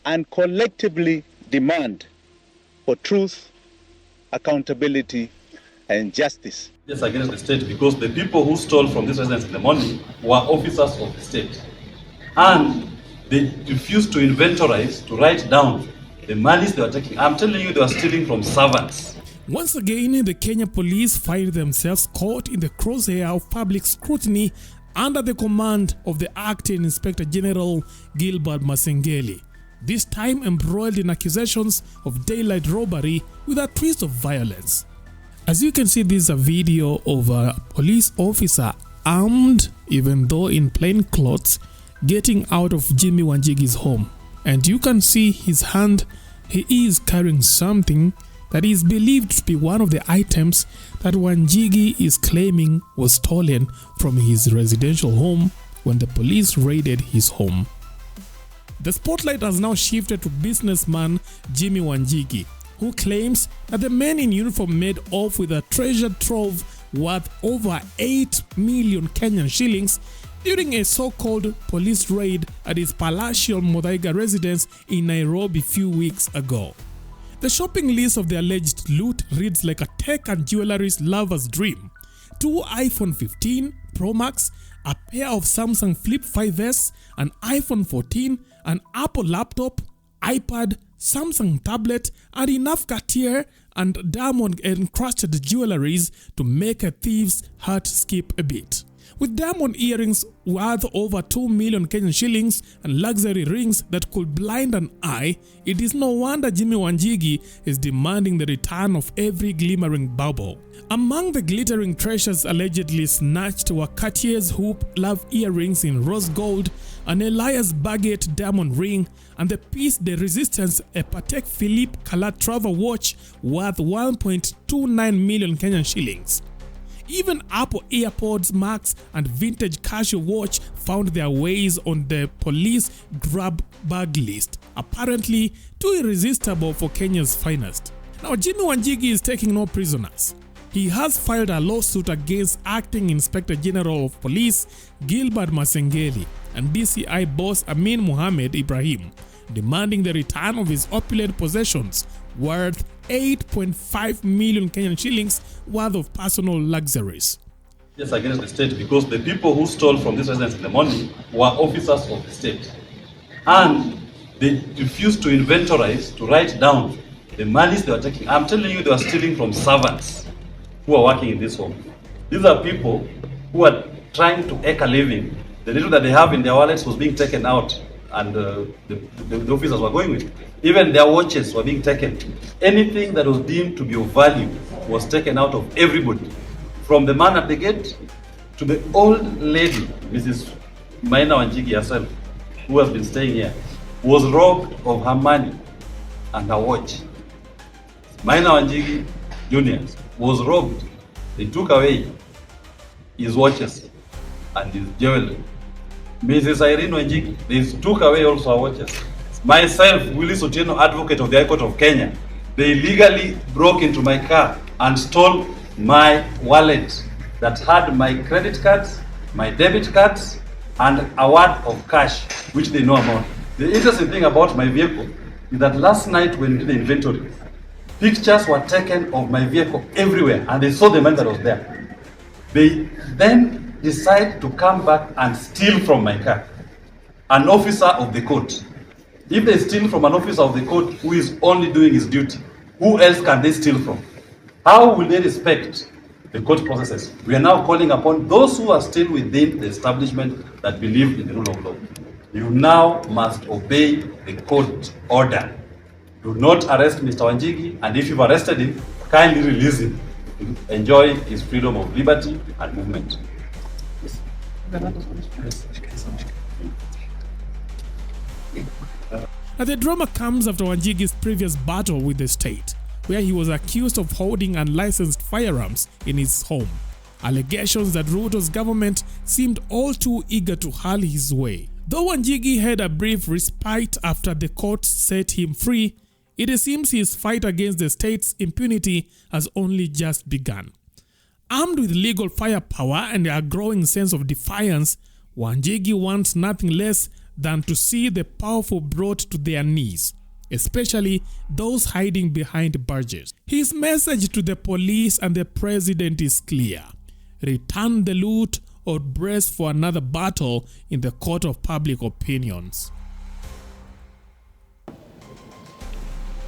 and collectively demand for truth, accountability, and justice. Yes, against the state, because the people who stole from this residence in the morning were officers of the state. And they refused to inventorize, to write down the monies they were taking. I'm telling you, they were stealing from servants. Once again, the Kenya police find themselves caught in the crosshair of public scrutiny under the command of the acting Inspector General Gilbert Masengeli, this time embroiled in accusations of daylight robbery with a twist of violence. As you can see, this is a video of a police officer armed, even though in plain clothes, getting out of Jimmy Wanjigi's home. And you can see his hand, he is carrying something that is believed to be one of the items that Wanjigi is claiming was stolen from his residential home when the police raided his home. The spotlight has now shifted to businessman Jimmy Wanjigi, who claims that the men in uniform made off with a treasure trove worth over 8 million Kenyan shillings during a so-called police raid at his palatial Muthaiga residence in Nairobi a few weeks ago. The shopping list of the alleged loot reads like a tech and jewelry's lover's dream: 2 iPhone 15 Pro Max, a pair of Samsung Flip 5S, an iPhone 14, an Apple laptop, iPad, Samsung tablet, and enough Cartier and diamond encrusted jewelries to make a thief's heart skip a beat. With diamond earrings worth over 2 million Kenyan shillings and luxury rings that could blind an eye, it is no wonder Jimmy Wanjigi is demanding the return of every glimmering bauble. Among the glittering treasures allegedly snatched were Cartier's hoop love earrings in rose gold, an Elias Baguette diamond ring, and the piece de resistance, a Patek Philippe Calatrava watch worth 1.29 million Kenyan shillings. Even Apple AirPods Max and vintage Casio watch found their ways on the police grab bag list, apparently too irresistible for Kenya's finest. Now, Jimmy Wanjigi is taking no prisoners. He has filed a lawsuit against Acting Inspector General of Police Gilbert Masengeli and DCI boss Amin Mohamed Ibrahim, demanding the return of his opulent possessions worth 8.5 million Kenyan shillings worth of personal luxuries. Yes, against the state, because the people who stole from this residence in the morning were officers of the state. And they refused to inventorize, to write down the monies they were taking. I'm telling you, they were stealing from servants who are working in this home. These are people who are trying to make a living. The little that they have in their wallets was being taken out, and the officers were going with. Even their watches were being taken. Anything that was deemed to be of value was taken out of everybody. From the man at the gate to the old lady, Mrs. Maina Wanjigi herself, who has been staying here, was robbed of her money and her watch. Maina Wanjigi Jr. was robbed. They took away his watches and his jewelry. Mrs. Irene Wanjigi, they took away also her watches. Myself, Willis Otieno, advocate of the High Court of Kenya, they illegally broke into my car and stole my wallet that had my credit cards, my debit cards, and a wad of cash, which they know about. The interesting thing about my vehicle is that last night when we did the inventory, pictures were taken of my vehicle everywhere, and they saw the money that was there. They then decided to come back and steal from my car, an officer of the court. If they steal from an officer of the court who is only doing his duty, who else can they steal from? How will they respect the court processes? We are now calling upon those who are still within the establishment that believe in the rule of law. You now must obey the court order. Do not arrest Mr. Wanjigi, and if you've arrested him, kindly release him to enjoy his freedom of liberty and movement. Now, the drama comes after Wanjigi's previous battle with the state, where he was accused of holding unlicensed firearms in his home. Allegations that Ruto's government seemed all too eager to hurl his way. Though Wanjigi had a brief respite after the court set him free, it seems his fight against the state's impunity has only just begun. Armed with legal firepower and a growing sense of defiance, Wanjigi wants nothing less than to see the powerful brought to their knees, especially those hiding behind barges. His message to the police and the president is clear: return the loot or brace for another battle in the court of public opinions.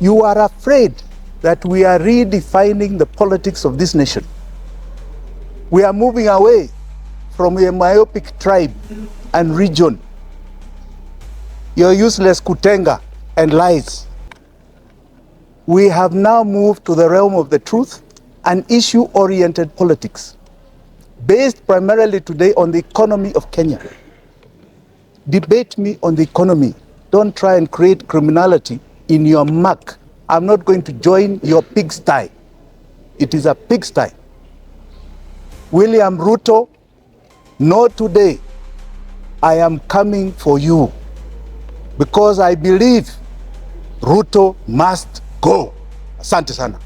You are afraid that we are redefining the politics of this nation. We are moving away from a myopic tribe and region. Your useless kutenga and lies. We have now moved to the realm of the truth and issue-oriented politics, based primarily today on the economy of Kenya. Debate me on the economy. Don't try and create criminality in your muck. I'm not going to join your pigsty. It is a pigsty. William Ruto, know today I am coming for you because I believe Ruto must go. Asante sana.